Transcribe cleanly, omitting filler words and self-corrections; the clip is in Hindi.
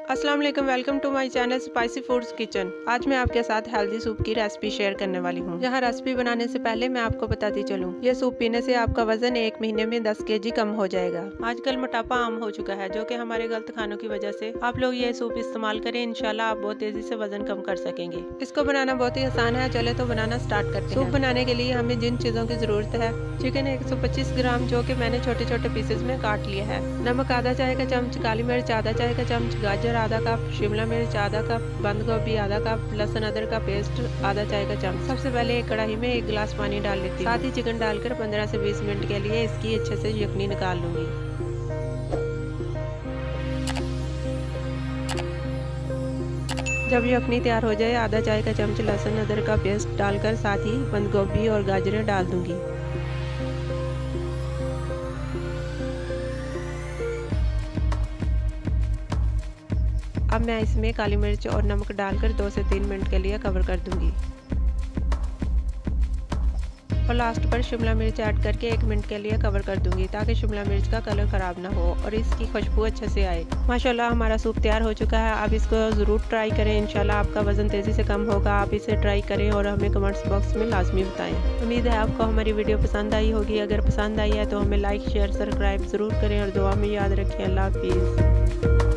अस्सलाम वालेकुम, welcome to my channel spicy foods kitchen. आज मैं आपके साथ हेल्दी सूप की रेसिपी शेयर करने वाली हूँ। यहाँ रेसिपी बनाने से पहले मैं आपको बताती चलूँ, ये सूप पीने से आपका वजन 1 महीने में 10 kg कम हो जाएगा। आजकल मोटापा आम हो चुका है, जो कि हमारे गलत खानों की वजह से। आप लोग ये सूप इस्तेमाल करें, इंशाल्लाह आप बहुत तेजी से वजन कम कर सकेंगे। इसको बनाना बहुत ही आसान है, चले तो बनाना स्टार्ट करते हैं। सूप बनाने के लिए हमें जिन चीजों की जरूरत है, चिकन 125 ग्राम जो कि मैंने छोटे छोटे पीसेस में काट लिया है। नमक आधा चाय का चम्मच, काली मिर्च आधा चाय का चम्मच, गाजर आधा कप, शिमला मिर्च आधा कप, बंद गोभी आधा कप, लहसुन अदरक का पेस्ट आधा चाय का चम्मच। सबसे पहले एक कढ़ाई में 1 गिलास पानी डाल लेती हूँ। साथ ही चिकन डालकर 15 से 20 मिनट के लिए इसकी अच्छे से यखनी निकाल लूंगी। जब यखनी तैयार हो जाए, आधा चाय का चम्मच लहसुन अदरक का पेस्ट डालकर साथ ही बंद गोभी और गाजरें डाल दूंगी। अब मैं इसमें काली मिर्च और नमक डालकर 2 से 3 मिनट के लिए कवर कर दूंगी और लास्ट पर शिमला मिर्च ऐड करके 1 मिनट के लिए कवर कर दूंगी, ताकि शिमला मिर्च का कलर खराब ना हो और इसकी खुशबू अच्छे से आए। माशाल्लाह हमारा सूप तैयार हो चुका है। आप इसको ज़रूर ट्राई करें, इंशाल्लाह आपका वजन तेज़ी से कम होगा। आप इसे ट्राई करें और हमें कमेंट्स बॉक्स में लाजमी बताएं। उम्मीद है आपको हमारी वीडियो पसंद आई होगी। अगर पसंद आई है तो हमें लाइक शेयर सब्सक्राइब ज़रूर करें और दुआ में याद रखें। अल्लाह हाफिज़।